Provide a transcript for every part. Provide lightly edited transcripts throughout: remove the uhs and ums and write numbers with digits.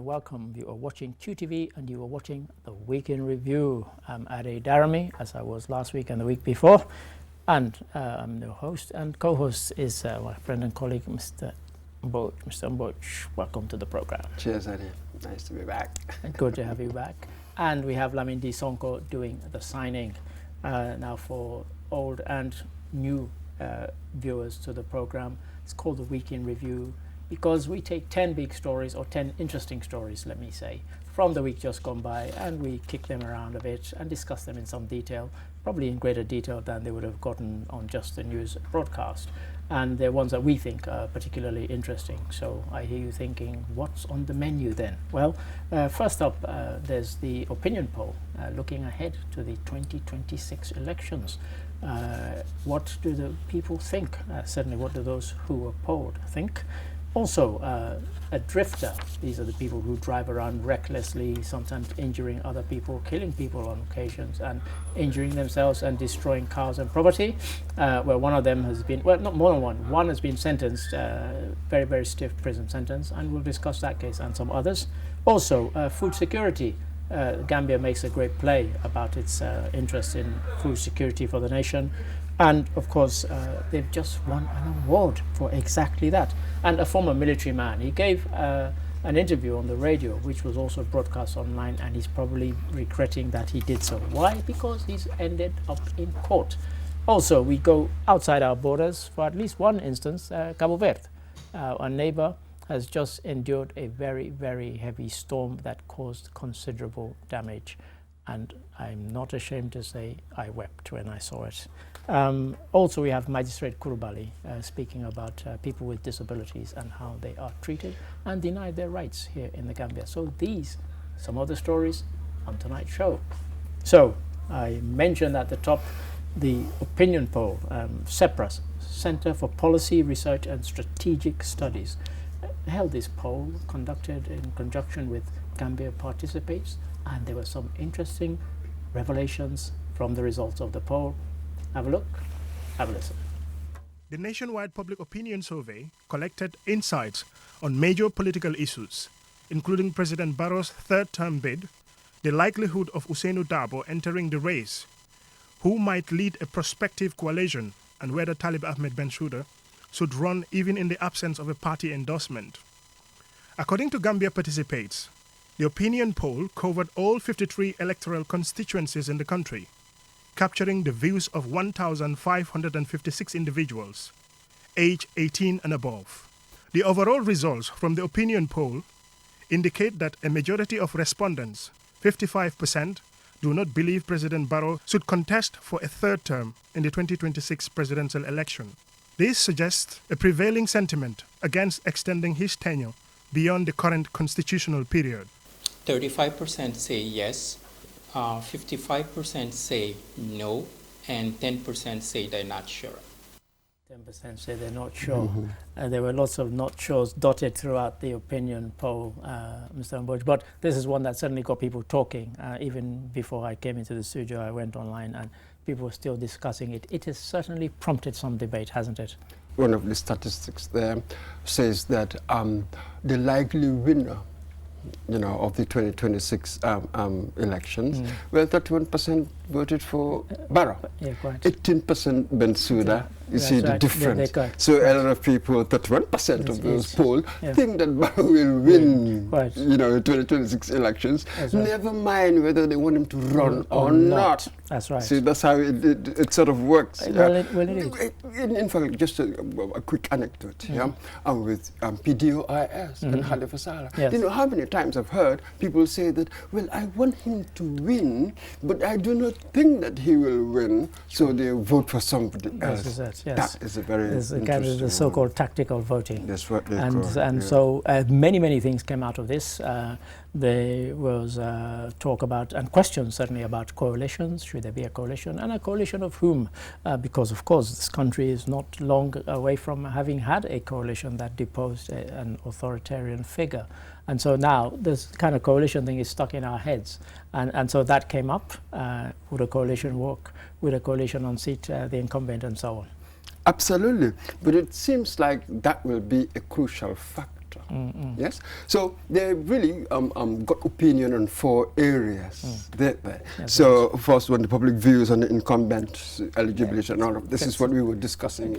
welcome. You are watching QTV and you are watching the Week in Review. I'm Ade Darami, as I was last week and the week before, and I'm the host, and co-host is my friend and colleague, Mr. Mboch. Mr. Mboch, welcome to the program. Cheers, Ade. Nice to be back. Good to have you back. And we have Lamindi Sonko doing the signing now for old and new viewers to the program. It's called the Week in Review because we take 10 big stories, or 10 interesting stories, let me say, from the week just gone by, and we kick them around a bit and discuss them in some detail, probably in greater detail than they would have gotten on just the news broadcast. And they're ones that we think are particularly interesting. So I hear you thinking, what's on the menu then? Well, first up, there's the opinion poll looking ahead to the 2026 elections. What do the people think? Certainly, what do those who were polled think? Also, a drifter. These are the people who drive around recklessly, sometimes injuring other people, killing people on occasions, and injuring themselves and destroying cars and property. Where one of them has been, well, not more than one. One has been sentenced, very, very stiff prison sentence, and we'll discuss that case and some others. Also, food security. Gambia makes a great play about its interest in food security for the nation. And of course, they've just won an award for exactly that. And a former military man, he gave an interview on the radio, which was also broadcast online, and he's probably regretting that he did so. Why? Because he's ended up in court. Also, we go outside our borders for at least one instance. Cabo Verde, our neighbor, has just endured a very, very heavy storm that caused considerable damage. And I'm not ashamed to say I wept when I saw it. Also, we have Magistrate Kurubali speaking about people with disabilities and how they are treated and denied their rights here in the Gambia. So these, some of the stories on tonight's show. So I mentioned at the top the opinion poll, CEPRAS, Center for Policy Research and Strategic Studies, held this poll conducted in conjunction with Gambia Participates, and there were some interesting revelations from the results of the poll. Have a look, have a listen. The nationwide public opinion survey collected insights on major political issues, including President Barrow's third-term bid, the likelihood of Ousainou Darboe entering the race, who might lead a prospective coalition, and whether Talib Ahmed Bensouda should run even in the absence of a party endorsement. According to Gambia Participates, the opinion poll covered all 53 electoral constituencies in the country, capturing the views of 1,556 individuals, age 18 and above. The overall results from the opinion poll indicate that a majority of respondents, 55%, do not believe President Barrow should contest for a third term in the 2026 presidential election. This suggests a prevailing sentiment against extending his tenure beyond the current constitutional period. 35% say yes, 55% say no, and 10% say they're not sure. 10% say they're not sure. There were lots of not sures dotted throughout the opinion poll, Mr. Mboch, but this is one that certainly got people talking. Even before I came into the studio, I went online and people were still discussing it. It has certainly prompted some debate, hasn't it? One of the statistics there says that the likely winner, of the 2026 elections, well, 31% voted for Barrow, 18% Bensouda. You see the difference. So a lot of people, 31% of those polled, think that Barrow will win, the 2026 elections. Never mind whether they want him to run or not. That's right. See, that's how it sort of works. Well, it is. In fact, just a quick anecdote with PDOIS and Halifa Sallah. Yes. You know how many times I've heard people say that, well, I want him to win, but I do not think that he will win, so they vote for somebody else. This is it, yes. That is a very interesting the so-called tactical voting. That's what they call it. And so many things came out of this. There was talk about, and questions certainly about coalitions. Should there be a coalition? And a coalition of whom? Because, of course, this country is not long away from having had a coalition that deposed an authoritarian figure. And so now this kind of coalition thing is stuck in our heads. And so that came up. Would a coalition work? Would a coalition unseat the incumbent and so on? Absolutely. But it seems like that will be a crucial factor matter. Yes, so they really got opinion on 4 areas. So first, when the public views on the incumbent eligibility and all of this is what we were discussing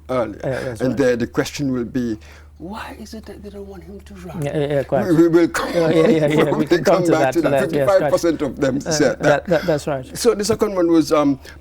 earlier, and the question will be, why is it that they don't want him to run? Quite. We will come, we can come back to that. 55% yes, of them said that. That's right. So the second one was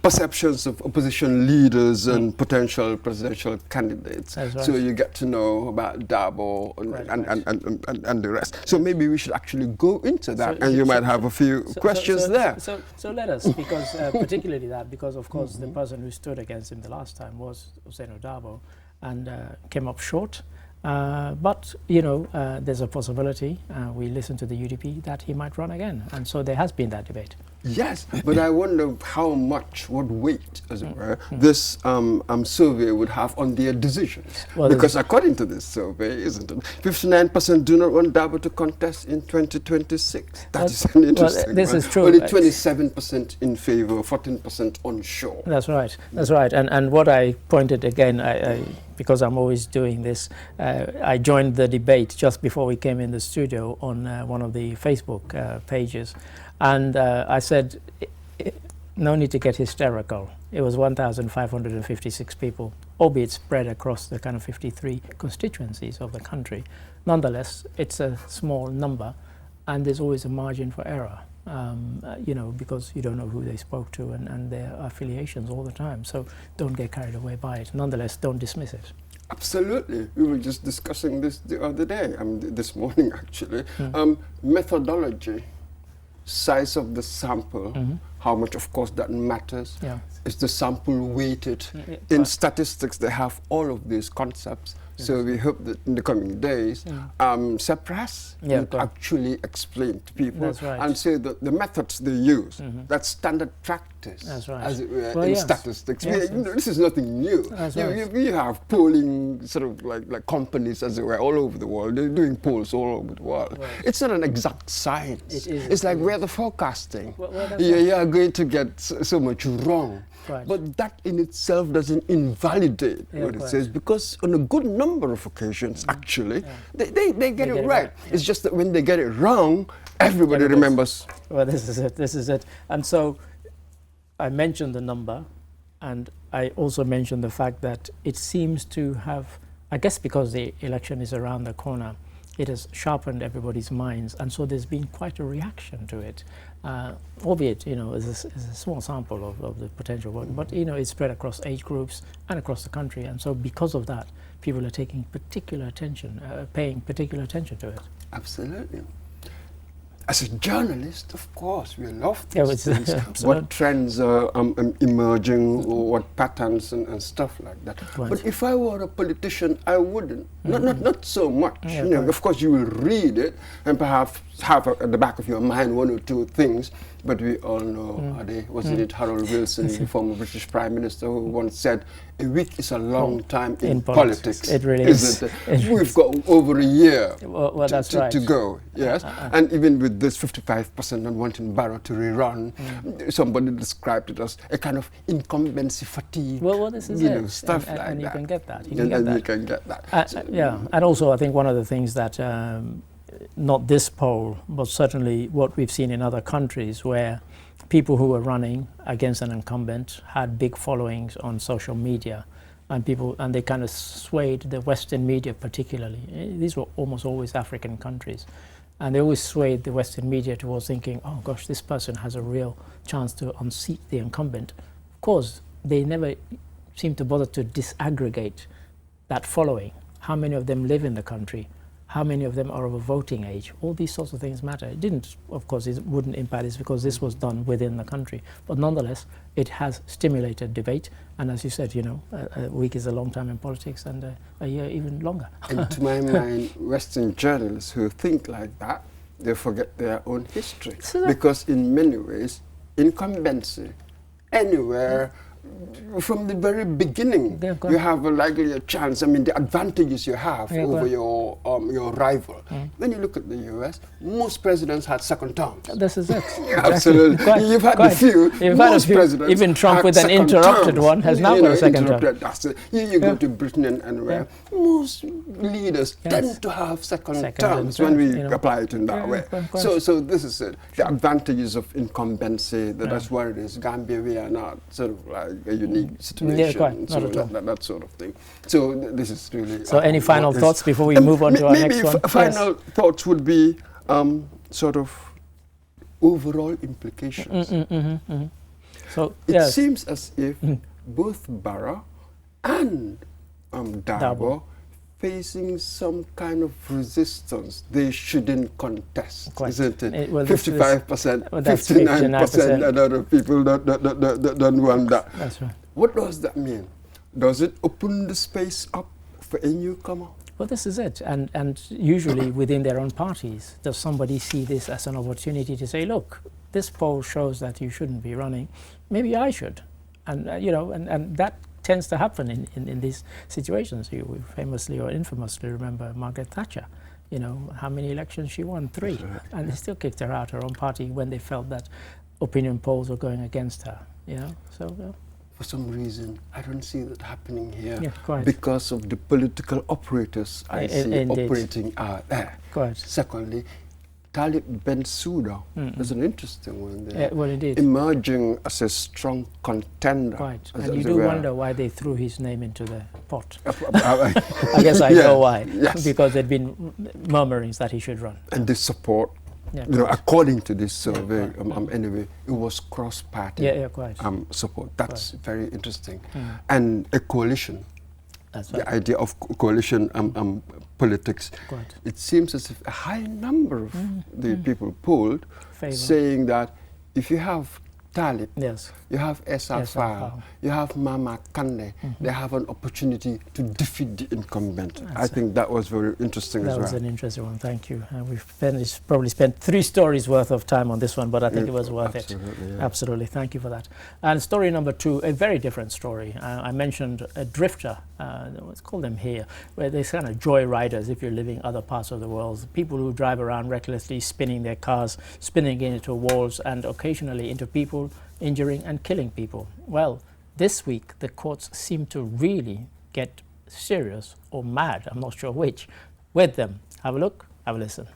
perceptions of opposition leaders and potential presidential candidates. That's right. So you get to know about Darboe and the rest. So maybe we should actually go into that, and you might have a few questions there. So let us, because particularly that, because of course the person who stood against him the last time was Usainu Darboe, and came up short. But, you know, there's a possibility, we listened to the UDP, that he might run again. And so there has been that debate. Yes, but I wonder how much, what weight, as it were, this survey would have on their decisions. Well, because according to this survey, isn't it, 59% do not want Darboe to contest in 2026. That is an interesting well, this one. is true. Only 27% in favor, 14% unsure. That's right, that's right. And what I pointed again, because I'm always doing this, I joined the debate just before we came in the studio on one of the Facebook pages. And I said, no need to get hysterical. It was 1,556 people, albeit spread across the kind of 53 constituencies of the country. Nonetheless, it's a small number, and there's always a margin for error, you know, because you don't know who they spoke to and their affiliations all the time. So don't get carried away by it. Nonetheless, don't dismiss it. Absolutely. We were just discussing this the other day, this morning actually. Methodology. Size of the sample, how much, of course, that matters. Is the sample weighted? In statistics, they have all of these concepts. So we hope that in the coming days, Sepras will actually explain to people and say that the methods they use, that's standard practice, as it were, in statistics. This is nothing new. We have polling sort of like companies, as it were, all over the world. They're doing polls all over the world. It's not an exact science. It's like weather forecasting. You are going to get so much wrong. But that in itself doesn't invalidate what it says, because on a good number of occasions, actually, they get it right. It's just that when they get it wrong, everybody remembers. Well, this is it. And so I mentioned the number, and I also mentioned the fact that it seems to have, I guess because the election is around the corner, it has sharpened everybody's minds, and so there's been quite a reaction to it, albeit, you know, as a small sample of the potential vote, but, you know, it's spread across age groups and across the country, and so because of that, people are taking particular attention, paying particular attention to it. Absolutely. As a journalist, of course, we love these things. What trends are emerging, or what patterns and stuff like that. But if I were a politician, I wouldn't. Not so much. You know, of course, you will read it and perhaps have at the back of your mind 1 or 2 things. But we all know, wasn't it Harold Wilson, the former British Prime Minister, who once said, a week is a long time in politics. It really is. We've got over a year to go. Yes, and even with this 55% not wanting Barrow to rerun, somebody described it as a kind of incumbency fatigue. Well, this is it. Stuff like and that. You can get that. You can get that. Yeah, and also I think one of the things that not this poll, but certainly what we've seen in other countries where people who were running against an incumbent had big followings on social media, and they kind of swayed the Western media particularly. These were almost always African countries, and they always swayed the Western media towards thinking, oh gosh, this person has a real chance to unseat the incumbent. Of course, they never seem to bother to disaggregate that following. How many of them live in the country? How many of them are of a voting age? All these sorts of things matter. It didn't, of course, it wouldn't impact this because this was done within the country. But nonetheless, it has stimulated debate. And as you said, you know, a week is a long time in politics, and a year even longer. And to my mind, Western journalists who think like that, they forget their own history. Because in many ways, incumbency, anywhere, from the very beginning, Yeah, go you on. have a likely chance. I mean, the advantages you have Yeah, go over on. your rival. When you look at the U.S., most presidents had second terms. This is it. Absolutely. Quite, You've had quite. a few. You've had a Most few. presidents Even Trump had with an second interrupted terms. one has now You got know, a second term. interrupted, that's it. You Yeah. go to Britain and where most leaders Yes. tend to have second Second terms and when we third, you know. apply it in that Yeah, way. of course. So this is it. The advantages of incumbency. That's what it is. Gambia, we are not sort of like a unique situation. quite. Not So at all. that sort of thing. So this is really. So any final what is- thoughts before we move on to our maybe next one? Final thoughts would be sort of overall implications. So It yes. seems as if both Barrow and Darboe facing some kind of resistance they shouldn't contest, Quite. isn't it? Well, this- 55%, well, that's 59%, and other people don't want that. That's right. What does that mean? Does it open the space up for a newcomer? Well, this is it. And usually within their own parties, does somebody see this as an opportunity to say, look, this poll shows that you shouldn't be running. Maybe I should. And, you know, and that tends to happen in these situations. You famously or infamously remember Margaret Thatcher. You know, how many elections she won? 3. And they still kicked her out, her own party, when they felt that opinion polls were going against her. You know, so... For some reason, I don't see that happening here Yeah, quite. because of the political operators I see Indeed. operating out there. Quite. Secondly, Talib Bensouda is an interesting one there. Well, indeed. Emerging as a strong contender. Quite. as And you it do were. wonder why they threw his name into the pot. I I guess I know why. Yes. Because there'd been murmurings that he should run. And the support, Yeah, you know, quite. according to this survey, right. anyway, it was cross-party Yeah, quite. support. That's very interesting. And a coalition. That's The right. idea of coalition politics. Quite. It seems as if a high number of the people polled Favor. saying that if you have Talib, Yes. you have Essa Essa Faal, Faal. you have Mama Kande, they have an opportunity to defeat the incumbent. I That's think that was very interesting That as was well. an interesting one. Thank you. We've probably spent 3 stories worth of time on this one, but I think it was worth it. Absolutely, yeah. Absolutely. Thank you for that. And story number 2, a very different story. I mentioned a drifter. Let's call them here, where they're kind of joy riders if you're living other parts of the world. People who drive around recklessly, spinning their cars, spinning into walls, and occasionally into people, injuring and killing people. Well, this week the courts seem to really get serious or mad, I'm not sure which, with them. Have a look, have a listen.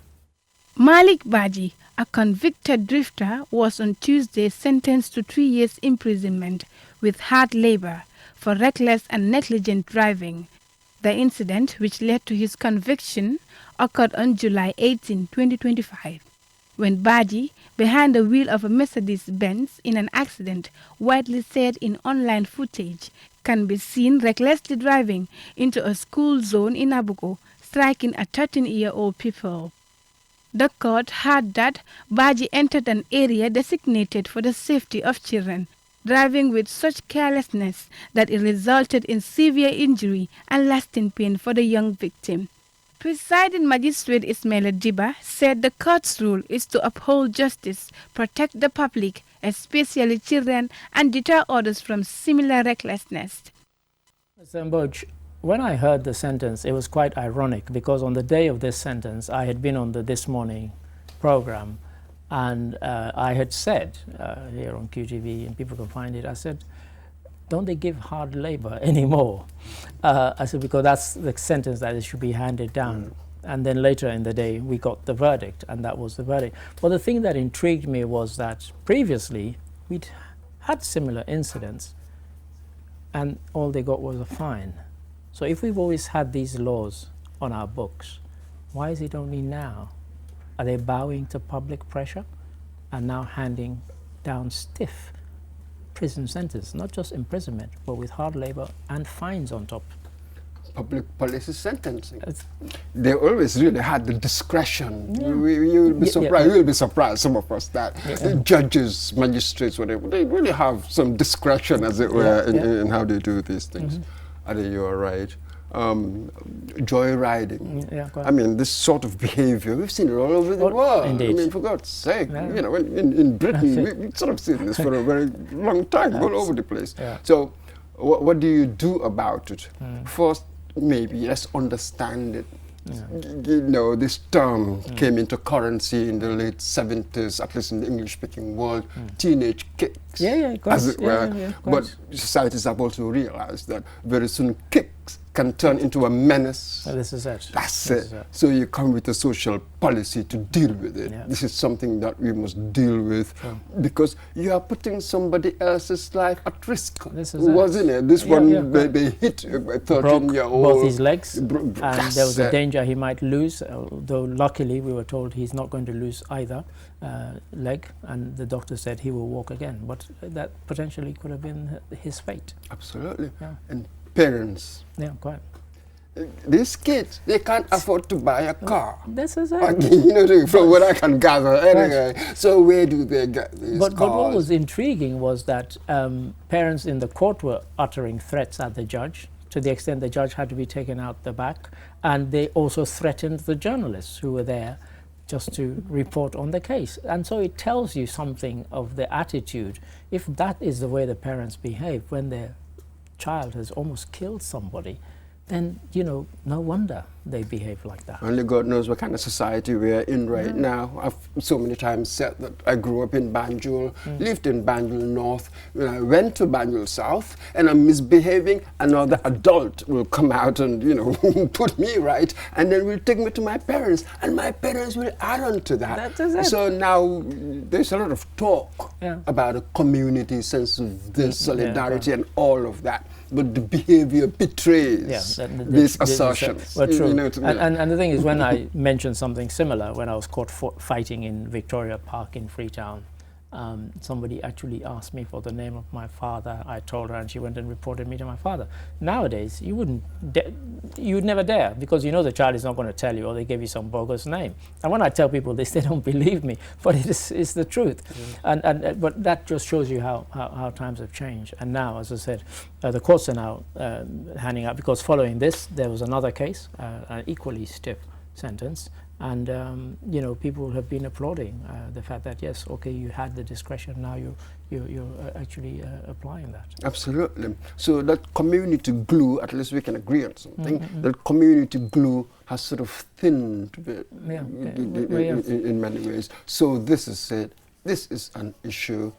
Malik Baji, a convicted drifter, was on Tuesday sentenced to 3 years imprisonment with hard labor for reckless and negligent driving. The incident, which led to his conviction, occurred on July 18, 2025, when Baji, behind the wheel of a Mercedes-Benz in an accident widely said in online footage, can be seen recklessly driving into a school zone in Abuko, striking a 13-year-old pupil. The court heard that Baji entered an area designated for the safety of children, driving with such carelessness that it resulted in severe injury and lasting pain for the young victim. Presiding Magistrate Ismail Diba said the court's rule is to uphold justice, protect the public, especially children, and deter others from similar recklessness. Mr. Mboj, when I heard the sentence, it was quite ironic because on the day of this sentence, I had been on the This Morning program and I had said here on QTV, and people can find it, I said, don't they give hard labor anymore? I said, because that's the sentence that it should be handed down. And then later in the day, we got the verdict, and that was the verdict. But the thing that intrigued me was that previously, we'd had similar incidents, and all they got was a fine. So if we've always had these laws on our books, why is it only now? Are they bowing to public pressure and now handing down stiff prison sentence, not just imprisonment, but with hard labor and fines on top? Public policy sentencing. It's- They always really had the discretion. Yeah. You will be Yeah, surprised. yeah. We will be surprised, some of us, that the judges, magistrates, whatever, they really have some discretion, as it were, Yeah. in how they do these things. I think you are right. joyriding. Yeah, I mean, this sort of behavior, we've seen it all over the world. Indeed. I mean, for God's sake, Yeah. you know, in Britain, we've sort of seen this for a very long time, all over the place. Yeah. So, what do you do about it? First, maybe let's understand it. You know, this term came into currency in the late 70s, at least in the English-speaking world, teenage kicks, as it were. But societies have also realized that very soon kicks can turn into a menace. So this is it. That's it. So you come with a social policy to deal with it. Yeah. This is something that we must deal with because you are putting somebody else's life at risk. This is Wasn't it? This one, they hit a 13-year-old. Broke both his legs, and That's there was a it. danger he might lose, though luckily we were told he's not going to lose either leg, and the doctor said he will walk again, but that potentially could have been his fate. Absolutely. Yeah. And parents, Yeah, quite. these kids, they can't afford to buy a car. This is it. You know, from what I can gather, anyway. So where do they get these But cars? what was intriguing was that parents in the court were uttering threats at the judge, to the extent the judge had to be taken out the back, and they also threatened the journalists who were there just to report on the case. And so it tells you something of the attitude. If that is the way the parents behave when their child has almost killed somebody, then, you know, no wonder they behave like that. Only God knows what kind of society we're in right now. I've so many times said that I grew up in Banjul, lived in Banjul North. When I went to Banjul South and I'm misbehaving, another adult will come out and, you know, put me right, and then will take me to my parents, and my parents will add on to that. That is it. So now there's a lot of talk about a community sense of this solidarity and all of that. But the behavior betrays these assertions. Well, true. You know what I mean? And the thing is, when I mentioned something similar, when I was caught fighting in Victoria Park in Freetown, somebody actually asked me for the name of my father. I told her, and she went and reported me to my father. Nowadays, you would never dare, because you know the child is not going to tell you, or they give you some bogus name. And when I tell people this, they don't believe me, but it's the truth. But that just shows you how times have changed. And now, as I said, the courts are now handing out, because following this, there was another case, an equally stiff sentence. And, you know, people have been applauding the fact that, yes, okay, you had the discretion, now you're actually applying that. Absolutely. So that community glue, at least we can agree on something, that community glue has sort of thinned in many ways. So this is it. This is an issue.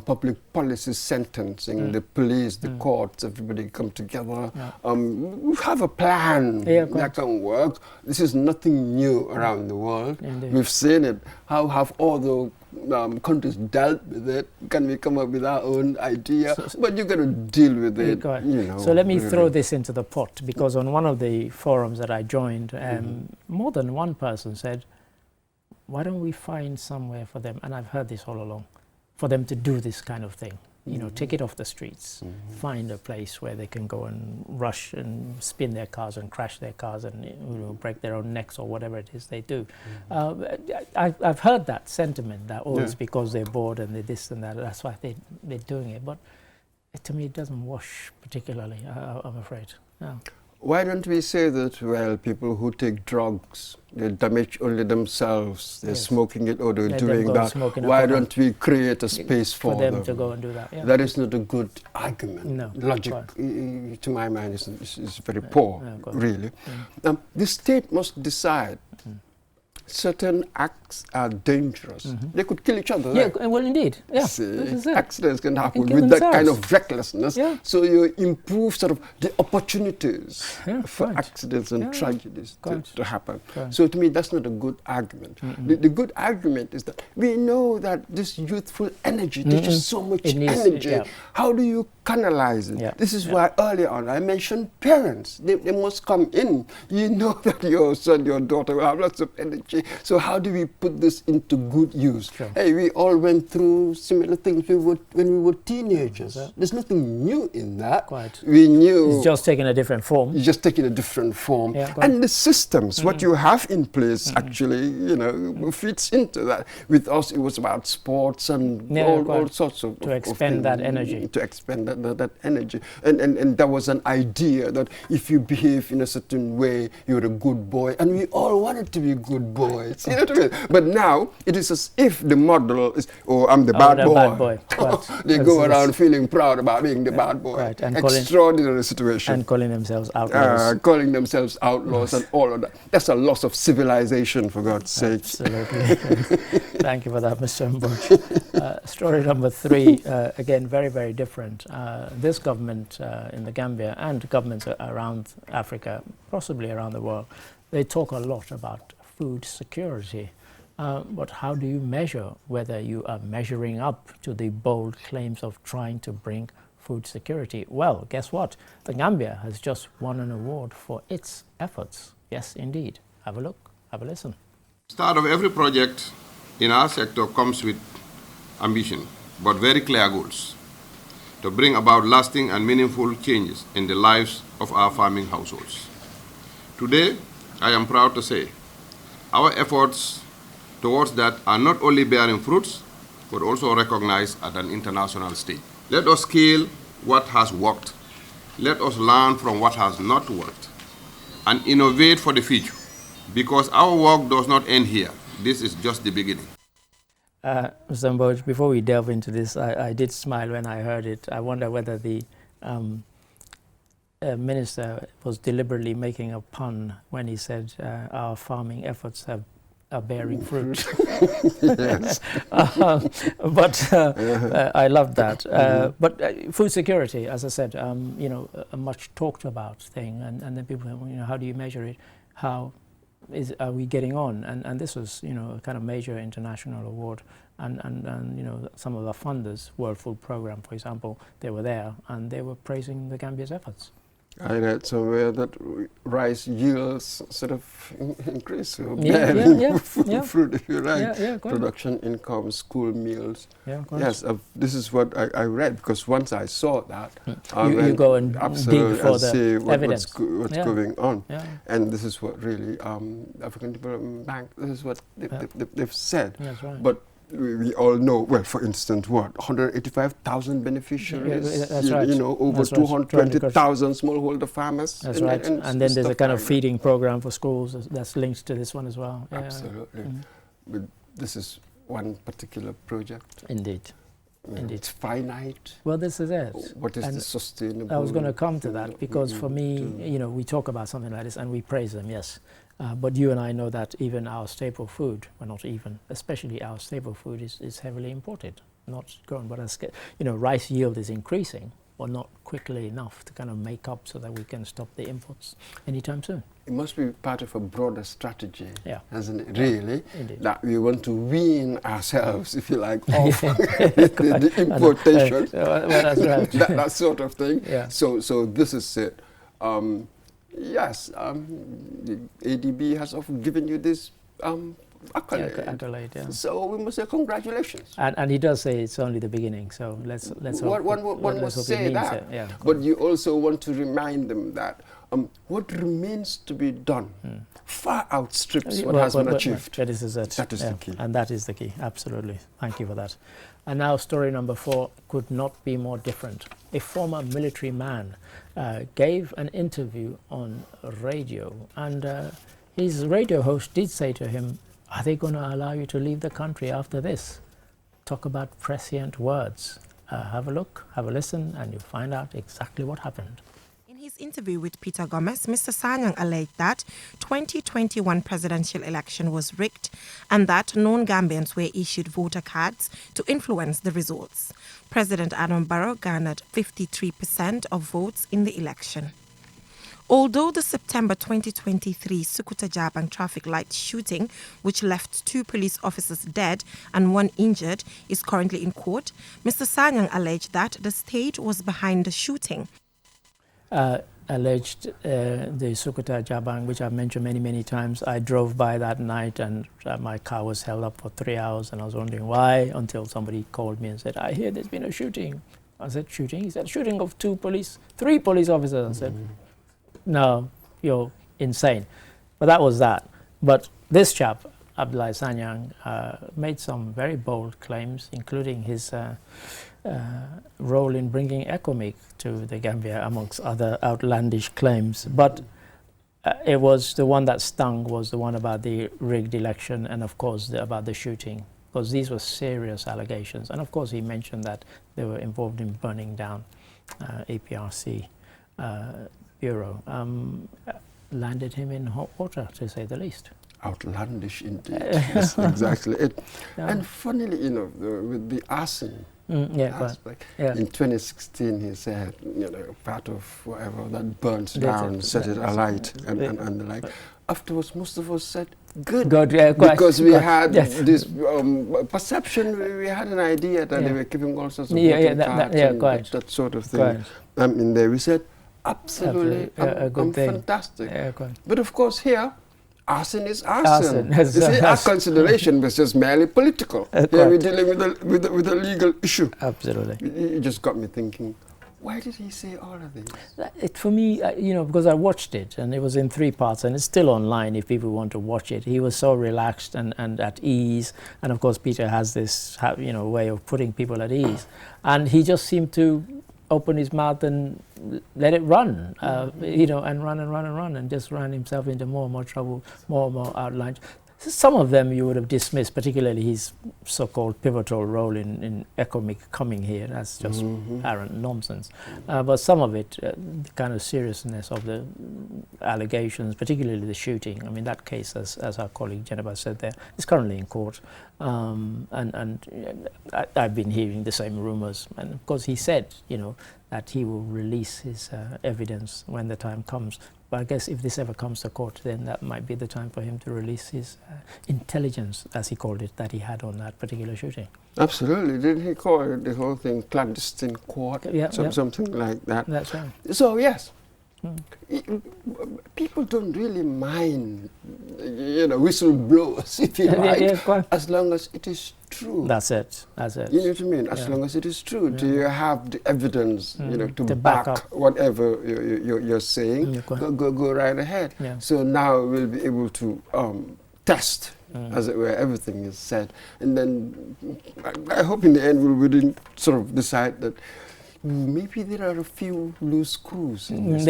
Public policy sentencing, the police, the courts, everybody come together. We have a plan that can work. This is nothing new around the world. Indeed. We've seen it. How have all the countries dealt with it? Can we come up with our own idea? But you've got to deal with it. You know, so let me really. throw this into the pot, because on one of the forums that I joined, more than one person said, why don't we find somewhere for them, and I've heard this all along, for them to do this kind of thing. You know, take it off the streets, find a place where they can go and rush and spin their cars and crash their cars and, you know, break their own necks or whatever it is they do. I've heard that sentiment, that, it's because they're bored and they're this and that, that's why they're doing it. But to me, it doesn't wash particularly, I'm afraid. No. Why don't we say that, well, people who take drugs, they damage only themselves, they're smoking it or they're doing that. Why don't we create a space for them to go and do that? That is not a good argument. No. Logic, to my mind, is very poor, really. The state must decide certain acts are dangerous. They could kill each other. Yeah, well, indeed. Yeah, See, accidents can happen kill with themselves. that kind of recklessness. Yeah. So you improve sort of the opportunities for right. accidents and tragedies to happen. Right. So to me, that's not a good argument. The good argument is that we know that this youthful energy teaches so much energy. How do you canalize it? Yeah. This is why earlier on I mentioned parents. They must come in. You know that your son, your daughter will have lots of energy. technology. So how do we put this into good use? Sure. Hey, we all went through similar things when we were teenagers. There's nothing new in that. Quite. We knew. It's just taking a different form. It's just taking a different form. Yeah, and the systems, what you have in place actually, fits into that. With us, it was about sports and all sorts of to expend that energy. To expend that energy. And there was an idea that if you behave in a certain way, you're a good boy. And we all wanted to be good boys. You know what I mean? But now, it is as if the model is, I'm the bad boy. Bad boy. Right. They go around feeling proud about being the bad boy. Right. And extraordinary situation. And calling themselves outlaws. Calling themselves outlaws and all of that. That's a loss of civilization, for God's sake. Absolutely. Thank you for that, Mr. Mbodj. Story number 3, again, very, very different. This government in the Gambia and governments around Africa, possibly around the world, they talk a lot about food security. But how do you measure whether you are measuring up to the bold claims of trying to bring food security? Well, guess what? The Gambia has just won an award for its efforts. Yes, indeed. Have a look, have a listen. Start of every project in our sector comes with ambition, but very clear goals to bring about lasting and meaningful changes in the lives of our farming households. Today, I am proud to say our efforts towards that are not only bearing fruits, but also recognized at an international stage. Let us scale what has worked. Let us learn from what has not worked and innovate for the future, because our work does not end here. This is just the beginning. Mr. Mbodj, before we delve into this, I did smile when I heard it. I wonder whether the minister was deliberately making a pun when he said our farming efforts are bearing fruit. Yes. But I love that. But food security, as I said, a much talked about thing, and then people, how do you measure it? How are we getting on? And this was, a kind of major international award, and some of the funders, World Food Programme, for example, they were there and they were praising the Gambia's efforts. I read somewhere that rice yields sort of increase. Fruit, if you like. Production income, school meals. Yeah, yes, this is what I read, because once I saw that, you go and dig for the evidence. What's going on. Yeah. And this is what really African Development Bank, this is what they've said. That's right. But we all know, well, for instance, 185,000 beneficiaries, that's right. Over 220,000 smallholder farmers. That's right. And then there's a kind of feeding program for schools that's linked to this one as well. Yeah. Absolutely. But this is one particular project. Indeed. Indeed. It's finite. Well, this is it. What is the sustainable? I was going to come to that, because for me, we talk about something like this and we praise them, yes. But you and I know that even our staple food, well, not even, especially our staple food is heavily imported, not grown. But as rice yield is increasing, or not quickly enough to kind of make up so that we can stop the imports anytime soon. It must be part of a broader strategy, hasn't it, really? Indeed. That we want to wean ourselves, if you like, off the importation, well, that's right. that sort of thing. Yeah. So this is it. Yes, the ADB has often given you this accolade. Yeah. So we must say congratulations. And he does say it's only the beginning. So let's hope. One must say that. Yeah, but you also want to remind them that what remains to be done far outstrips what has been achieved. That is it. That is the key. And that is the key. Absolutely. Thank you for that. And now story number 4 could not be more different. A former military man gave an interview on radio, and his radio host did say to him, "Are they going to allow you to leave the country after this?" Talk about prescient words. Have a look, have a listen, and you'll find out exactly what happened. In his interview with Peter Gomez, Mr. Sanyang alleged that 2021 presidential election was rigged and that non-Gambians were issued voter cards to influence the results. President Adam Barrow garnered 53% of votes in the election. Although the September 2023 Sukuta Jabang traffic light shooting, which left 2 police officers dead and 1 injured, is currently in court, Mr. Sanyang alleged that the state was behind the shooting. alleged the Sukuta Jabang, which I've mentioned many, many times. I drove by that night and my car was held up for 3 hours and I was wondering why, until somebody called me and said, I hear there's been a shooting. I said, shooting? He said, shooting of 3 police officers. I said, no, you're insane. But that was that. But this chap, Abdoulaye Sanyang, made some very bold claims, including his role in bringing ECOMIC to the Gambia, amongst other outlandish claims. But it was the one that stung was the one about the rigged election and, of course, about the shooting, because these were serious allegations. And, of course, he mentioned that they were involved in burning down APRC Bureau. Landed him in hot water, to say the least. Outlandish indeed. Yes, exactly. And funnily enough, with the arson aspect, in 2016 he said, part of whatever that burns down, set it alight, and the like. Afterwards, most of us said, good, because we had this perception, we had an idea that they were keeping all sorts of that sort of thing in there. We said, absolutely, fantastic. But of course here, arson is arson. You see, our consideration was just merely political. Here we're dealing with a legal issue. Absolutely. It just got me thinking, why did he say all of this? For me, because I watched it, and it was in 3 parts, and it's still online if people want to watch it. He was so relaxed and at ease, and of course Peter has this way of putting people at ease, and he just seemed to open his mouth and let it run, and run, and just ran himself into more and more trouble, more and more outlines. Some of them you would have dismissed, particularly his so-called pivotal role in ECOMIC coming here. That's just arrant nonsense. But some of it, the kind of seriousness of the allegations, particularly the shooting. I mean, that case, as our colleague Jennifer said there, is currently in court. And I've been hearing the same rumors. And of course, he said, that he will release his evidence when the time comes. But I guess if this ever comes to court, then that might be the time for him to release his intelligence, as he called it, that he had on that particular shooting. Absolutely. Didn't he call it the whole thing clandestine court? Something like that. That's right. So, yes, people don't really mind, whistleblowers, if you like, as long as it is true. That's it. You know what I mean? As long as it is true. Do you have the evidence, to back up whatever you're saying? Go right ahead. So now we'll be able to test, as it were, everything is said. And then I hope in the end we wouldn't sort of decide that maybe there are a few loose screws in this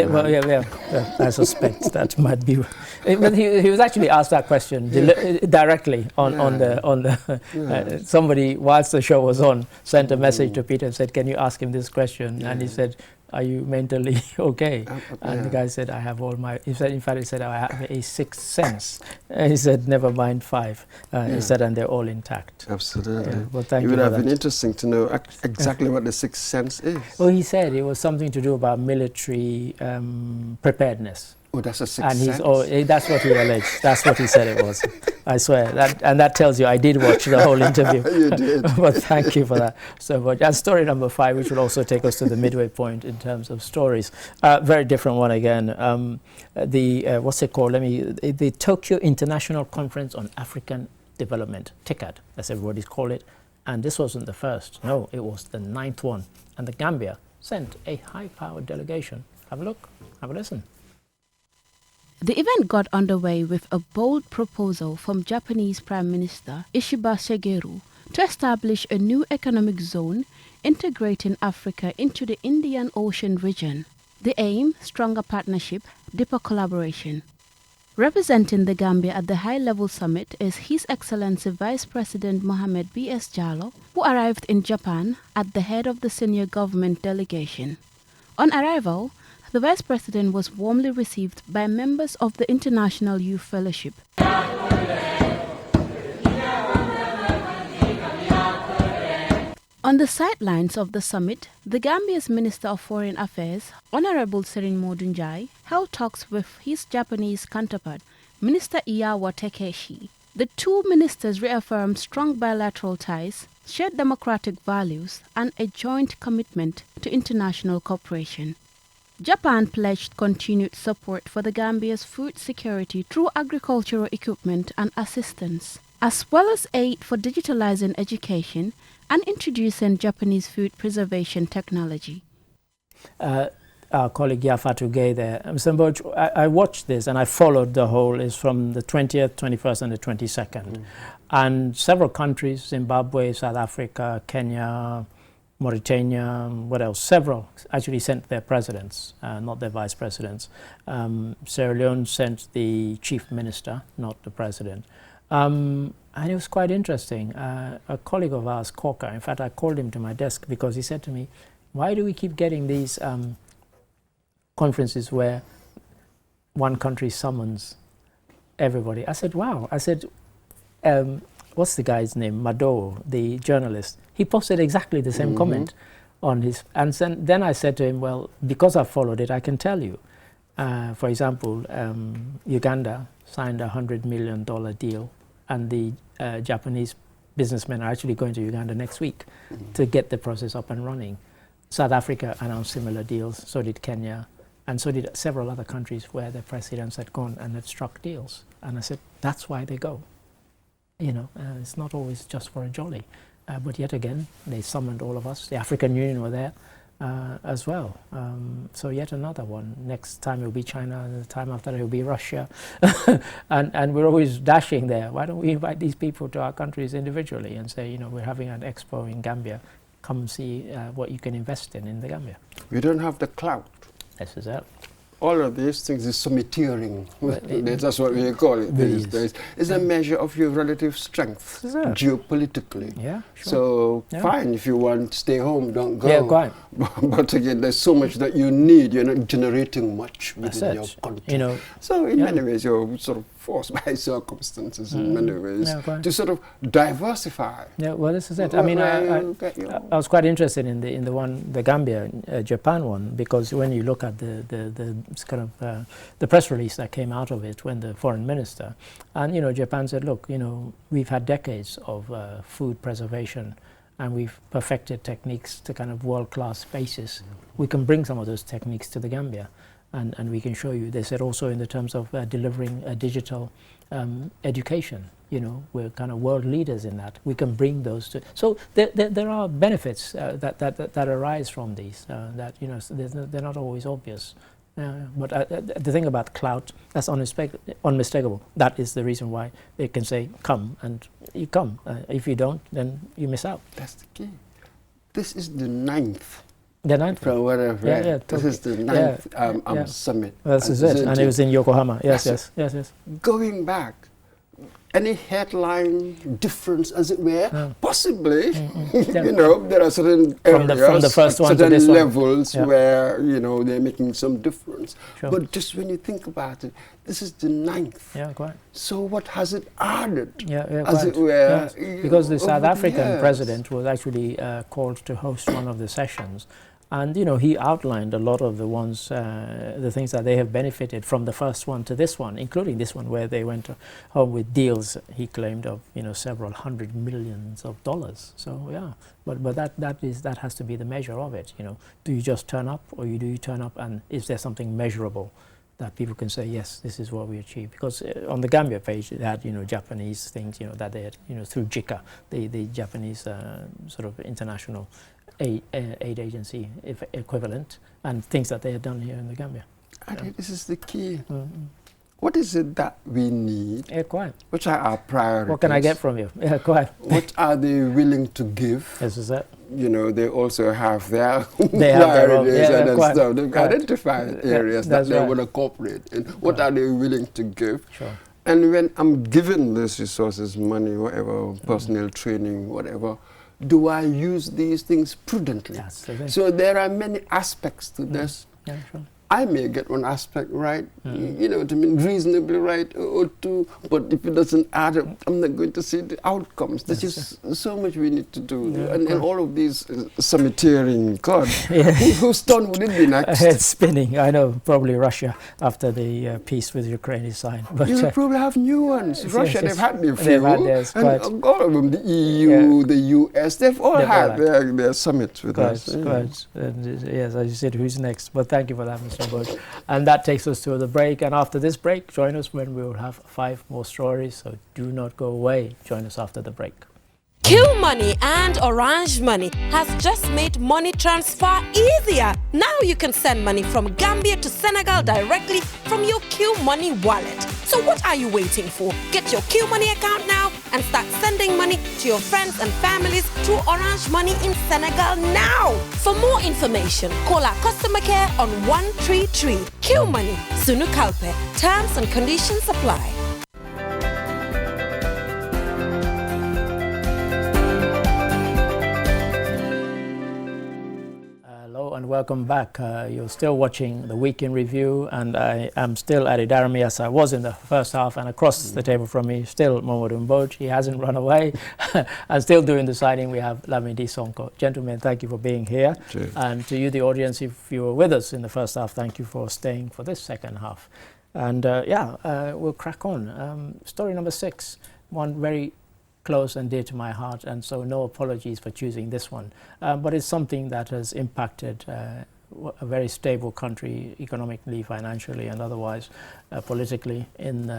I suspect that might be. But he was actually asked that question directly on the somebody, whilst the show was on, sent a message to Peter and said, can you ask him this question? And he said, are you mentally okay? And the guy said, I have all my, he said, I have a 6th sense. He said, never mind 5. He said, and they're all intact. Absolutely. Well, thank you. It would have been interesting to know exactly what the 6th sense is. Well, he said it was something to do about military preparedness. Oh, that's a 6th sense? That's what he alleged. That's what he said it was. I swear. That tells you I did watch the whole interview. You did. But thank you for that so much. And story number 5, which will also take us to the midway point in terms of stories. Very different one again. What's it called? The Tokyo International Conference on African Development, TICAD, as everybody's called it. And this wasn't the first. No, it was the 9th one. And the Gambia sent a high-powered delegation. Have a look. Have a listen. The event got underway with a bold proposal from Japanese Prime Minister Ishiba Shigeru to establish a new economic zone integrating Africa into the Indian Ocean region. The aim, stronger partnership, deeper collaboration. Representing the Gambia at the high-level summit is His Excellency Vice President Mohamed B.S. Jallow, who arrived in Japan at the head of the senior government delegation. On arrival, the Vice President was warmly received by members of the International Youth Fellowship. On the sidelines of the summit, the Gambia's Minister of Foreign Affairs, Honorable Serine Modunjai, held talks with his Japanese counterpart, Minister Iyawa Takeshi. The two ministers reaffirmed strong bilateral ties, shared democratic values, and a joint commitment to international cooperation. Japan pledged continued support for the Gambia's food security through agricultural equipment and assistance, as well as aid for digitalizing education and introducing Japanese food preservation technology. Our colleague Yafatu Gay there. Mr. Mboch, I watched this and I followed the whole, is from the 20th, 21st and the 22nd. And several countries, Zimbabwe, South Africa, Kenya, Mauritania, what else? Several actually sent their presidents, not their vice presidents. Sierra Leone sent the chief minister, not the president. And it was quite interesting. A colleague of ours, Corker, in fact, I called him to my desk because he said to me, why do we keep getting these conferences where one country summons everybody? I said, wow. I said, what's the guy's name? Mado, the journalist. He posted exactly the same comment on his, and then I said to him, well, because I followed it, I can tell you. For example, Uganda signed a $100 million deal, and the Japanese businessmen are actually going to Uganda next week to get the process up and running. South Africa announced similar deals, so did Kenya, and so did several other countries where the presidents had gone and had struck deals. And I said, that's why they go. You know, it's not always just for a jolly. But yet again, they summoned all of us. The African Union were there as well. So yet another one. Next time it will be China, and the time after it will be Russia. and we're always dashing there. Why don't we invite these people to our countries individually and say, you know, we're having an expo in Gambia. Come and see what you can invest in the Gambia. We don't have the clout. This is it. All of these things is summitteering. That's what we call it these days. It's a measure of your relative strength geopolitically. Yeah, sure. So fine, if you want to stay home, don't go. Yeah, quite. But again, there's so much that you need. You're not generating much within your country. You know, so in many ways, you're sort of forced by circumstances in many ways to sort of diversify. Yeah, well, this is it. I mean, I was quite interested in the Gambia, Japan one, because when you look at the kind of the press release that came out of it when the foreign minister, and you know, Japan said, look, you know, we've had decades of food preservation, and we've perfected techniques to kind of world-class basis. We can bring some of those techniques to the Gambia. And we can show you. They said also in the terms of delivering digital education, you know, we're kind of world leaders in that. We can bring those to. So there are benefits that arise from these that, you know, they're not always obvious. But the thing about clout, that's unmistakable. That is the reason why they can say, come, and you come. If you don't, then you miss out. That's the key. This is the 9th. The 9th. From what I've read, this is the 9th summit. This is it, and it was in Yokohama. Yes. Going back, any headline difference, as it were, possibly, you know, there are certain areas, from the first one certain to this levels where, you know, they're making some difference. Sure. But just when you think about it, this is the 9th. Yeah, quite. So what has it added, as it were? Yes. Because the South African president was actually called to host one of the sessions. And, you know, he outlined a lot of the ones, the things that they have benefited from the first one to this one, including this one where they went home with deals, he claimed, of, you know, several $100 million. So, yeah, but that has to be the measure of it, you know. Do you just turn up, or do you turn up and is there something measurable that people can say, yes, this is what we achieved? Because on the Gambia page, they had, you know, Japanese things, you know, that they had, you know, through JICA, the Japanese sort of international aid agency equivalent, and things that they had done here in the Gambia. I think this is the key. What is it that we need? Quite. Which are our priorities? What can I get from you? Quite. What are they willing to give? This is it. You know, they also have their priorities and stuff. They've identified areas that they want to cooperate in. What are they willing to give? Sure. And when I'm given these resources, money, whatever, personnel training, whatever, do I use these things prudently? Yes, so there are many aspects to this. Yeah, sure. I may get one aspect right, you know what I mean, reasonably right or two, but if it doesn't add up, I'm not going to see the outcomes. There's just so much we need to do. And all of these cemeteering, God, whose turn would it be next? It's spinning. I know, probably Russia after the peace with Ukraine is signed. But you'll probably have new ones. Russia, they've had their few. They've had theirs, and all of them, the EU, the US, they've all had their summits with us. Yes, as you said, who's next? But thank you for that, Mr. Burge. And that takes us to the break. And after this break, join us when we will have 5 more stories. So do not go away. Join us after the break. Q Money and Orange Money has just made money transfer easier. Now you can send money from Gambia to Senegal directly from your Q Money wallet. So what are you waiting for? Get your Q Money account now and start sending money to your friends and families through Orange Money in Senegal now. For more information, call our customer care on 133. Q Money, Sunu Kalpe. Terms and conditions apply. And welcome back. You're still watching the Week in Review, and I am still at Idarami as I was in the first half, and across the table from me still Mamadou Mbodj. He hasn't run away. And still doing the signing we have Lamidi Sonko. Gentlemen, thank you for being here. Cheers. And to you, the audience, if you were with us in the first half, thank you for staying for this second half. And we'll crack on. Story number 6, one very close and dear to my heart, and so no apologies for choosing this one, but it's something that has impacted a very stable country economically, financially, and otherwise politically in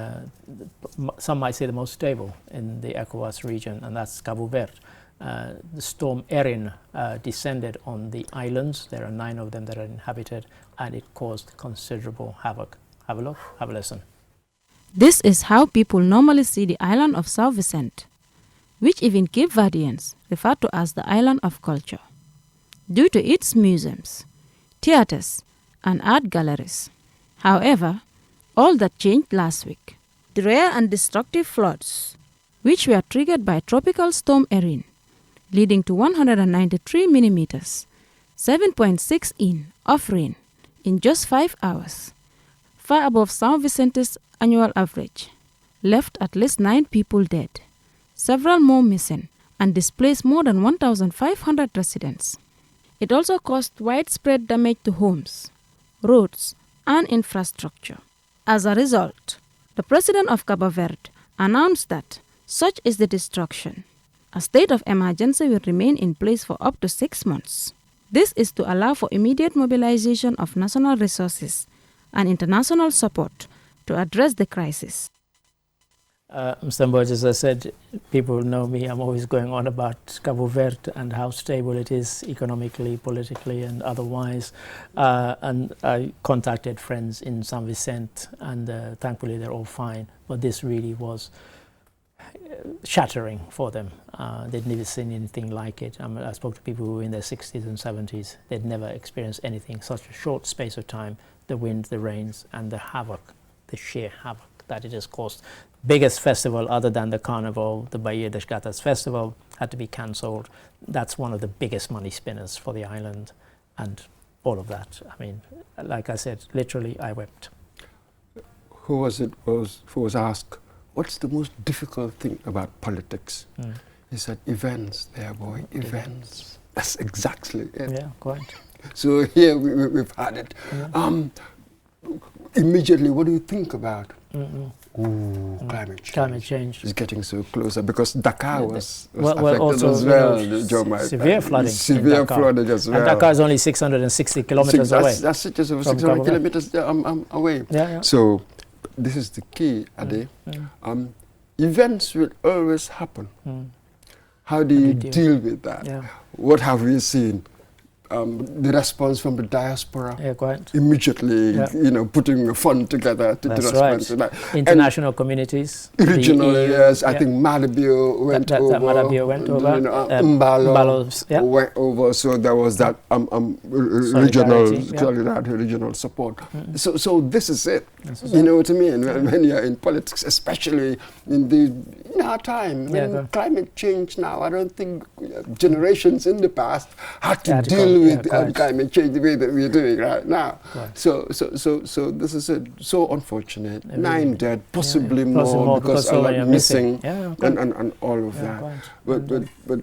some might say the most stable in the ECOWAS region, and that's Cabo Verde. The storm Erin descended on the islands. There are 9 of them that are inhabited, and it caused considerable havoc. Have a look, have a listen. This is how people normally see the island of São Vicente, which even Cape Verdeans refer to as the island of culture, due to its museums, theaters, and art galleries. However, all that changed last week. The rare and destructive floods, which were triggered by Tropical Storm Erin, leading to 193 millimeters, 7.6 in of rain in just 5 hours, far above São Vicente's annual average, left at least 9 people dead, several more missing, and displaced more than 1,500 residents. It also caused widespread damage to homes, roads, and infrastructure. As a result, the president of Cabo Verde announced that, such is the destruction, a state of emergency will remain in place for up to 6 months. This is to allow for immediate mobilization of national resources and international support to address the crisis. Mr. Mbodj, as I said, people know me. I'm always going on about Cabo Verde and how stable it is economically, politically, and otherwise. And I contacted friends in São Vicente, and thankfully they're all fine. But this really was shattering for them. They'd never seen anything like it. I spoke to people who were in their 60s and 70s. They'd never experienced anything such a short space of time. The wind, the rains, and the havoc, the sheer havoc that it has caused. Biggest festival other than the Carnival, the Bahia das Gatas festival, had to be cancelled. That's one of the biggest money spinners for the island, and all of that. I mean, like I said, literally I wept. Who was asked, what's the most difficult thing about politics? He said, events, there boy, events. That's exactly it. Yeah, quite. So here we've had it. Yeah. Immediately, what do you think about? Climate change. Climate change. It's getting so closer because Dakar was well also as well. Severe flooding. Severe flooding as well. And Dakar is only 660 kilometers away. That's it, just over 600 kilometers away. Yeah. So this is the key, Ade. Events will always happen. How do you deal with that? Yeah. What have we seen? The response from the diaspora, quite. Immediately, putting a fund together to respond to that. International communities. Regional, yes. I think Madabio went over. Madabio went over. Mbalo went over. So there was that regional support. So this is it. You know what I mean? When you're in politics, especially in our time, when climate change now, I don't think generations in the past had to deal deal with quite. climate change the way that we're doing right now. Quite. So this is so unfortunate. Really. 9 dead, possibly Possibly more because so a lot many are missing, Yeah, quite. and all of Yeah, that. quite. But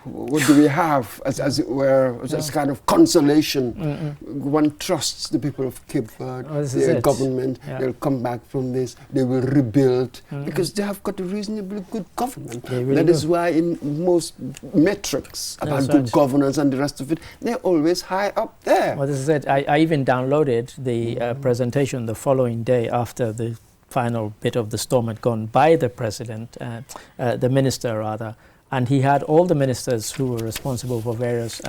what do we have as it were, as kind of consolation? One trusts the people of Cape Verde, this is their it. government, Yeah. they'll come back from this, they will rebuild, because they have got a reasonably good government. They really That is do. why in most metrics about That's good right. governance and the rest of it, they're always high up there. Well, this is it. I even downloaded the presentation the following day after the final bit of the storm had gone by the president, the minister rather, and he had all the ministers who were responsible for various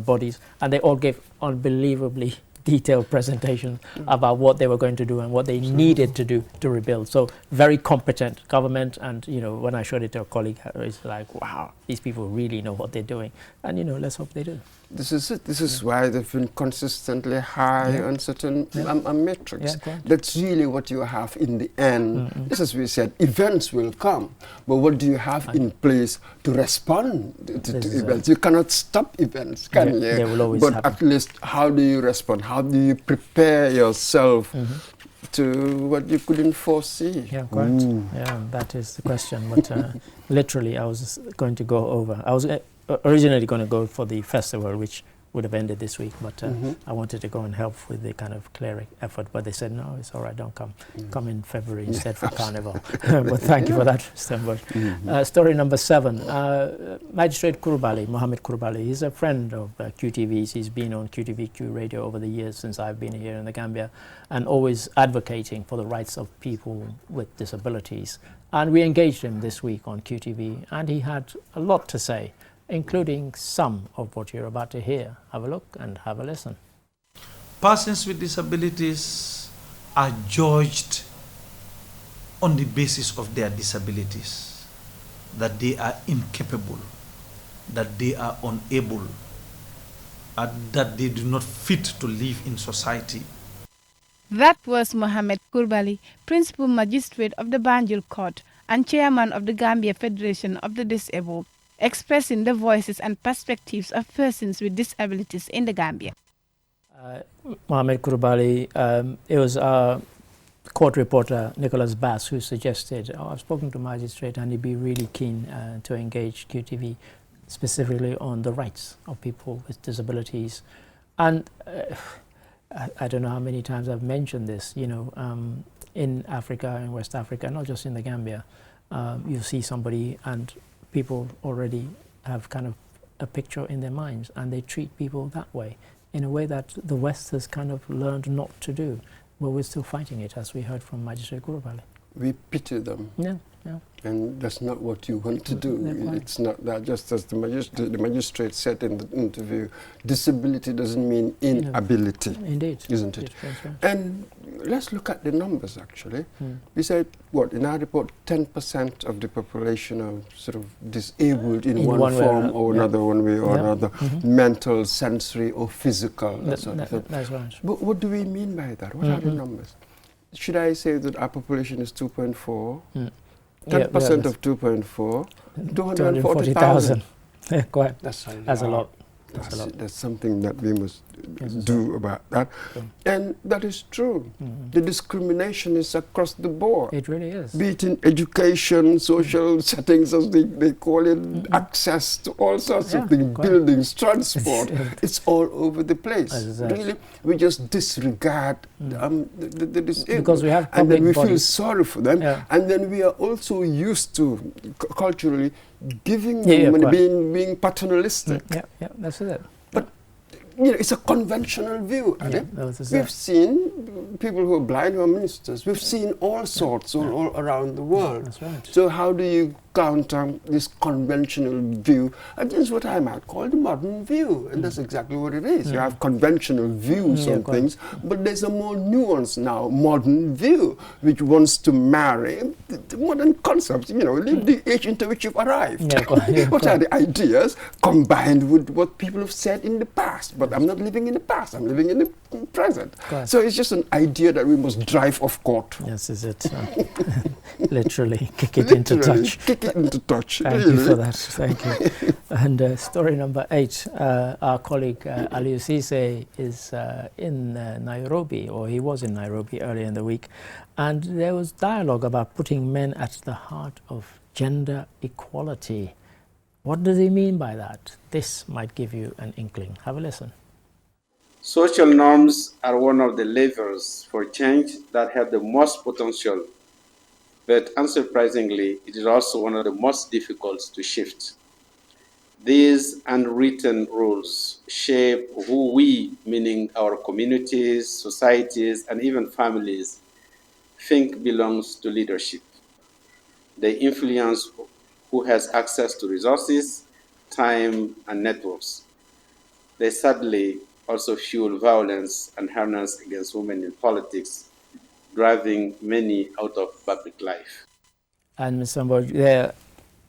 bodies, and they all gave unbelievably detailed presentations about what they were going to do and what they needed to do to rebuild. So very competent government, and when I showed it to a colleague, it's like, wow, these people really know what they're doing, and let's hope they do. This is it. This is why they've been consistently high on certain metrics. Yeah, quite. That's really what you have in the end. Just as we said, events will come, but what do you have in place to respond to events? You cannot stop events, can you? They will always but happen. at least, how do you respond? How do you prepare yourself to what you couldn't foresee? Yeah, quite. Yeah, that is the question. But literally, I was going to go over. I was originally going to go for the festival, which would have ended this week, but I wanted to go and help with the kind of cleric effort, but they said, no, it's all right, don't come. Come in February instead for Carnival. But thank you for that, Mr. Bush. Story number 7. Magistrate Kurbali, Mohammed Kurbali, he's a friend of QTV's. He's been on QTVQ radio over the years since I've been here in the Gambia, and always advocating for the rights of people with disabilities. And we engaged him this week on QTV, and he had a lot to say, including some of what you're about to hear. Have a look and have a listen. Persons with disabilities are judged on the basis of their disabilities, that they are incapable, that they are unable, that they do not fit to live in society. That was Mohammed Kurbali, Principal Magistrate of the Banjul Court and Chairman of the Gambia Federation of the Disabled, expressing the voices and perspectives of persons with disabilities in the Gambia. Mohammed Kurbali, it was our court reporter, Nicholas Bass, who suggested, I've spoken to magistrate and he'd be really keen to engage QTV specifically on the rights of people with disabilities. And I don't know how many times I've mentioned this, in Africa, in West Africa, not just in the Gambia, you see somebody and people already have kind of a picture in their minds, and they treat people that way, in a way that the West has kind of learned not to do. But we're still fighting it, as we heard from Magistrate Kurbali. We pity them. Yeah. And that's not what you want to do. It's not that. Just as the magistrate said in the interview, disability doesn't mean inability. Indeed. Isn't it? Right. And let's look at the numbers, actually. We said, in our report, 10% of the population are sort of disabled in one form or another, one way or another, mental, sensory, or physical, that sort of thing. That's right. But what do we mean by that? What are the numbers? Should I say that our population is 2.4? 10% of 2.4, 240,000. Quite. That's a lot. That's something that we must do about that. And that is true. The discrimination is across the board. It really is. Be it in education, social settings, as they call it, access to all sorts of things, buildings, transport. It's all over the place. Really, we just disregard the disabled. Because we have public and then we feel bodies. sorry for them. And then we are also used to, culturally, giving money, being paternalistic. Yeah, that's it. But it's a conventional view. We've seen people who are blind who are ministers. We've seen all sorts all around the world. That's right. So how do you counter this conventional view against what I might call the modern view? And that's exactly what it is. You have conventional views on things, but there's a more nuanced now, modern view, which wants to marry the modern concepts, leave the age into which you've arrived. What are the ideas combined with what people have said in the past? but I'm not living in the past. I'm living in the present. Correct. So it's just an idea that we must drive off court. Yes, is it? Literally, kick it into touch. Kick it into touch. Thank you for that. Thank you. And story number 8, our colleague Aliou Cisse is in Nairobi, or he was in Nairobi earlier in the week, and there was dialogue about putting men at the heart of gender equality. What does he mean by that? This might give you an inkling. Have a listen. Social norms are one of the levers for change that have the most potential, but unsurprisingly, it is also one of the most difficult to shift. These unwritten rules shape who we, meaning our communities, societies, and even families, think belongs to leadership. They influence who has access to resources, time, and networks. They sadly also fuel violence and harness against women in politics, driving many out of public life. And Mr. Mboj,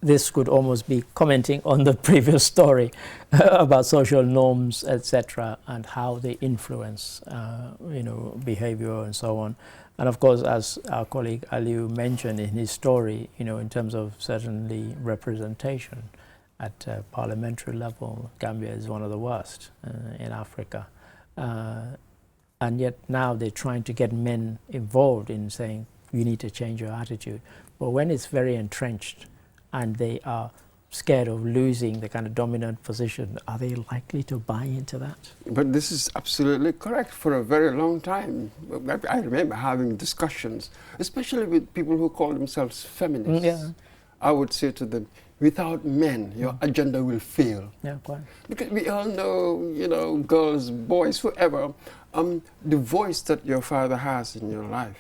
this could almost be commenting on the previous story about social norms, etc., and how they influence, behavior and so on. And of course, as our colleague Aliou mentioned in his story, in terms of certainly representation at parliamentary level, Gambia is one of the worst in Africa. And yet now they're trying to get men involved in saying, you need to change your attitude. But when it's very entrenched and they are scared of losing the kind of dominant position, are they likely to buy into that? But this is absolutely correct. For a very long time, I remember having discussions, especially with people who call themselves feminists. Yeah. I would say to them, without men, your agenda will fail. Yeah, quite. Because we all know, girls, boys, whoever, the voice that your father has in your life.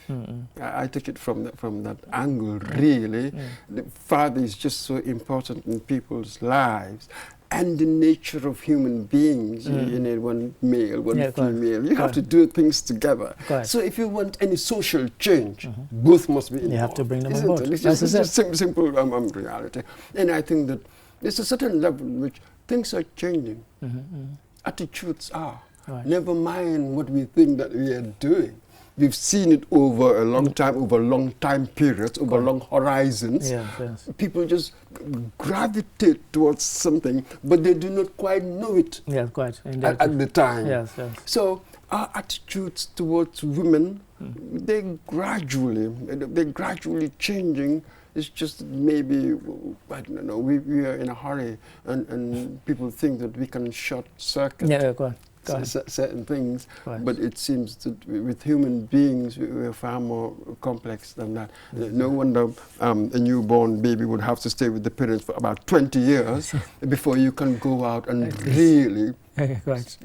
I take it from that angle, really. The father is just so important in people's lives. And the nature of human beings, you need one male, one female. You have to do things together. So if you want any social change, both must be involved. You have to bring them on board. It's just simple reality. And I think that there's a certain level in which things are changing. Attitudes are. Never mind what we think that we are doing. We've seen it over a long time, over long time periods, over long horizons. People just gravitate towards something, but they do not quite know it at the time. So our attitudes towards women, they're gradually changing. It's just maybe, I don't know, we are in a hurry and people think that we can short circuit certain things, but it seems that with human beings we are far more complex than that. No wonder a newborn baby would have to stay with the parents for about 20 years before you can go out and really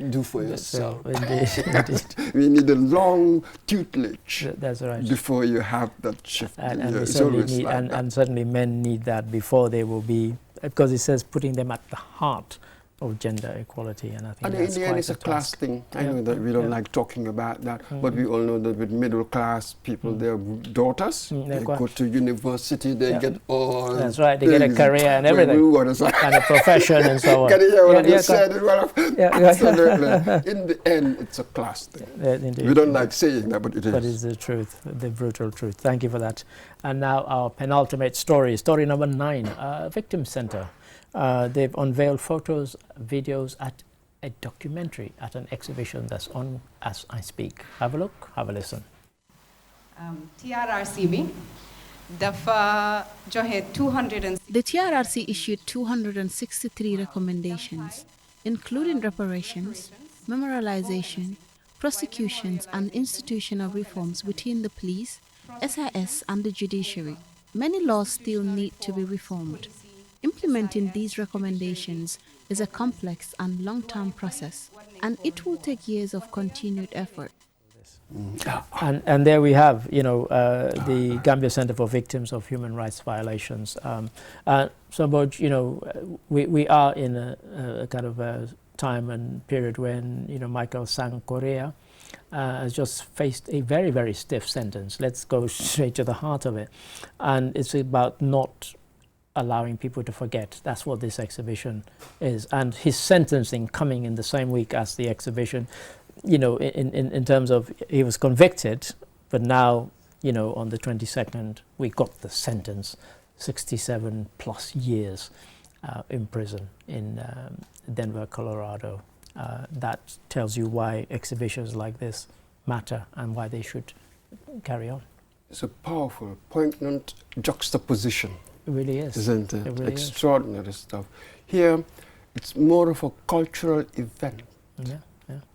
do for yourself. Indeed. We need a long tutelage before you have that shift. And certainly men need that before they will be, because it says putting them at the heart of gender equality, and I think that's in the end it's a class thing. I know that we don't like talking about that, but we all know that with middle class people, their daughters, they go to university, they get all that's right, they get a career and everything, and a profession and so on. Can you hear what you said? Absolutely. In the end, it's a class thing. Indeed. We don't like saying that, but it is. But it's the truth, the brutal truth. Thank you for that. And now our penultimate story number 9, Victim Center. They've unveiled photos, videos at a documentary at an exhibition that's on as I speak. Have a look, have a listen. TRRCB, the TRRC issued 263 recommendations, including reparations, memorialization, prosecutions, and institutional reforms within the police, SIS, and the judiciary. Many laws still need to be reformed. Implementing these recommendations is a complex and long-term process, and it will take years of continued effort. And there we have, the Gambia Center for Victims of Human Rights Violations. So, we are in a kind of a time and period when, Michael Sang Korea has just faced a very, very stiff sentence. Let's go straight to the heart of it. And it's about not allowing people to forget. That's what this exhibition is. And his sentencing coming in the same week as the exhibition, you know, in terms of he was convicted, but now, you know, on the 22nd, we got the sentence, 67 plus years in prison in Denver, Colorado. That tells you why exhibitions like this matter and why they should carry on. It's a powerful, poignant juxtaposition. It really is. Isn't it? It really Extraordinary stuff. Here, it's more of a cultural event. Yeah.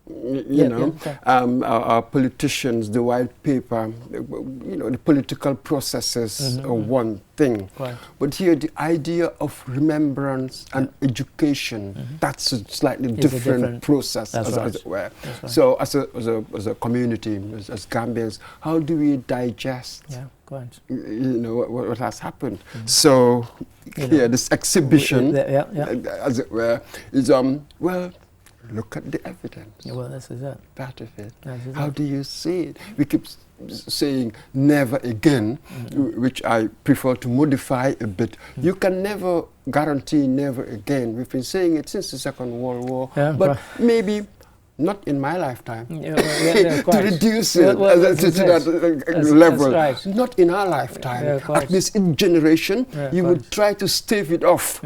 You know, our politicians, the white paper, you know, the political processes are one thing. Right. But here, the idea of remembrance and education, that's a slightly different process, as it were. Right. So, as a community, as Gambians, how do we digest? Yeah, go ahead. You know what has happened. So, here, this exhibition, as it were, is well. Look at the evidence. Yeah, well, this is it. Part of it. Is How do you see it? We keep saying never again, which I prefer to modify a bit. You can never guarantee never again. We've been saying it since the Second World War, but maybe not in my lifetime. To reduce it to that level. That's right. Not in our lifetime. At least in generation, you would try to stave it off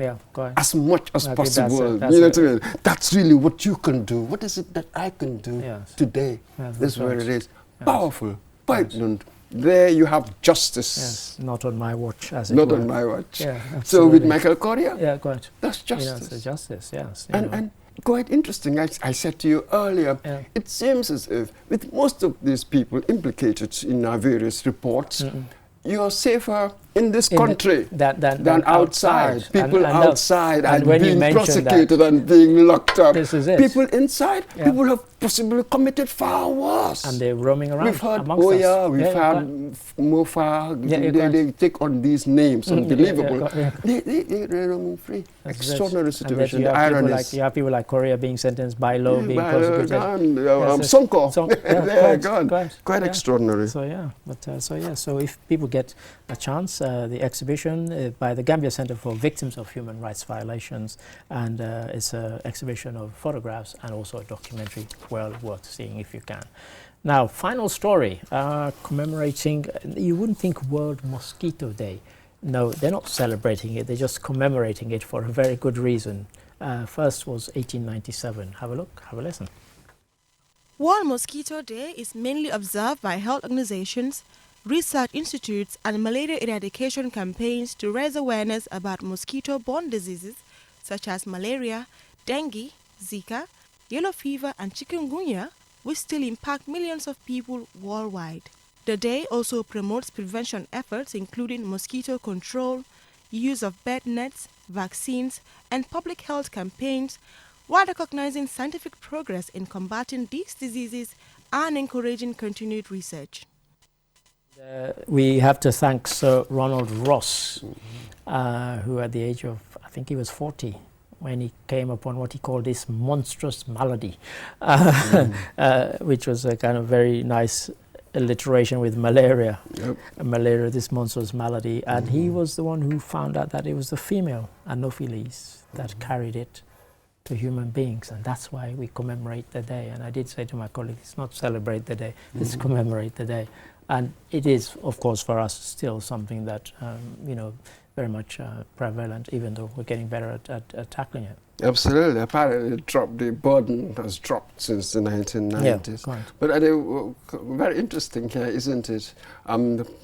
as much as possible. You know what I mean? That's really what you can do. What is it that I can do today? This is where it is. Powerful, poignant. There you have justice. Yes, not on my watch, as it Not were. on my watch. Yeah, so with Michael Correa, quite. That's justice. You know, it's justice, yes. And quite interesting, I said to you earlier, it seems as if with most of these people implicated in our various reports, you're safer in this country than outside. People outside are being prosecuted and being locked up. This is it. People inside, people have possibly committed far worse. And they're roaming around. We've heard amongst us. We've had Mofa, they take on these names, unbelievable. They're roaming free. Extraordinary situation. The irony is. You have people like Correa being sentenced, by law being prosecuted. Sonko, they're gone. Quite extraordinary. So if people get a chance, the exhibition by the Gambia Center for Victims of Human Rights Violations, and it's an exhibition of photographs and also a documentary, well worth seeing if you can. Now, final story, commemorating, you wouldn't think World Mosquito Day. No, they're not celebrating it, they're just commemorating it for a very good reason. First was 1897. Have a look, have a listen. World Mosquito Day is mainly observed by health organizations, research institutes, and malaria eradication campaigns to raise awareness about mosquito-borne diseases such as malaria, dengue, Zika, yellow fever, and chikungunya, which still impact millions of people worldwide. The day also promotes prevention efforts including mosquito control, use of bed nets, vaccines, and public health campaigns, while recognizing scientific progress in combating these diseases and encouraging continued research. We have to thank Sir Ronald Ross, who at the age of, I think he was 40, when he came upon what he called this monstrous malady, which was a kind of very nice alliteration with malaria. Malaria, this monstrous malady. And he was the one who found out that it was the female Anopheles that carried it to human beings, and that's why we commemorate the day. And I did say to my colleagues, it's not celebrate the day, it's commemorate the day. And it is, of course, for us still something that, you know, very much prevalent, even though we're getting better at tackling it. Absolutely. Apparently, the burden has dropped since the 1990s. Yeah, but very interesting here, isn't it?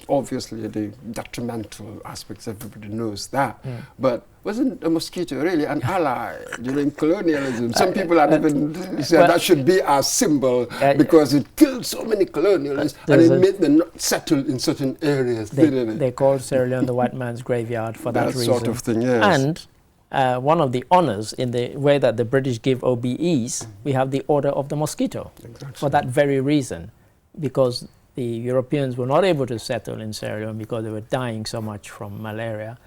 Obviously, the detrimental aspects, everybody knows that. But wasn't a mosquito really an ally during colonialism? Some people had even said that should be our symbol because it killed so many colonialists and it made them not settle in certain areas, didn't it? They called Sierra Leone the white man's graveyard for that reason. That sort of thing, yes. And one of the honors in the way that the British give OBEs, we have the Order of the Mosquito for that very reason, because the Europeans were not able to settle in Sierra Leone because they were dying so much from malaria,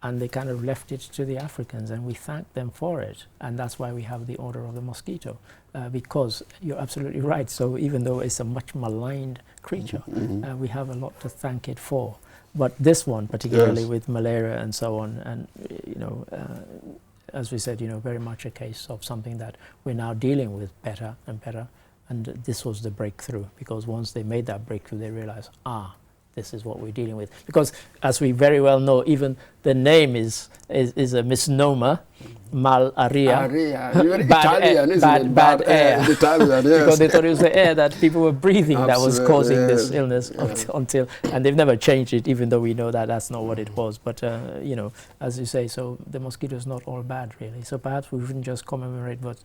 and they kind of left it to the Africans, and we thank them for it. And that's why we have the Order of the Mosquito, because you're absolutely right. So even though it's a much maligned creature, we have a lot to thank it for. But this one, particularly Yes. with malaria and so on, and as we said, very much a case of something that we're now dealing with better and better. And this was the breakthrough, because once they made that breakthrough, they realized, this is what we're dealing with. Because as we very well know, even the name is a misnomer, malaria. Bad air. Italian, yes. Because they thought it was the air that people were breathing that was Absolutely, causing yes. this illness and they've never changed it, even though we know that that's not what it was. But, as you say, so the mosquito is not all bad, really. So perhaps we shouldn't just commemorate, but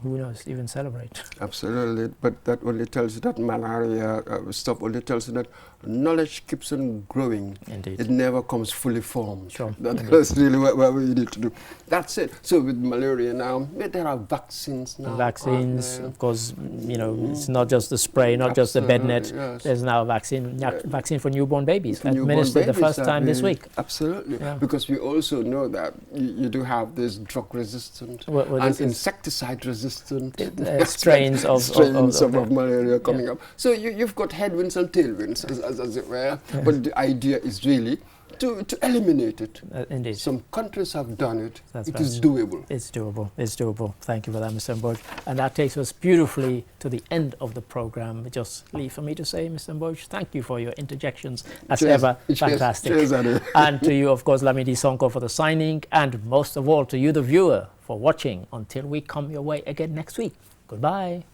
who knows, even celebrate. Absolutely, but that only tells you that malaria stuff only tells you that knowledge keeps on growing. Indeed. It never comes fully formed. Sure. That's really what we need to do. That's it. So with malaria now, there are vaccines now. Vaccines, of course, it's not just the spray, not just the bed net. Yes. There's now a vaccine for newborn babies, For newborn administered the babies first that time this week. Absolutely, Yeah. because we also know that you do have this drug resistant What and is it? insecticide resistant strains of malaria coming up. So you've got headwinds and tailwinds, as it were. Yes. But the idea is really to eliminate it. Indeed. Some countries have done it. That's It right. is doable. It's doable. It's doable. Thank you for that, Mr. Mboj. And that takes us beautifully to the end of the program. It just leaves for me to say, Mr. Mboj, thank you for your interjections. As Cheers. ever, Cheers. fantastic. Cheers, Adi. And to you, of course, Lamidi Sonko for the signing. And most of all, to you, the viewer, for watching until we come your way again next week. Goodbye.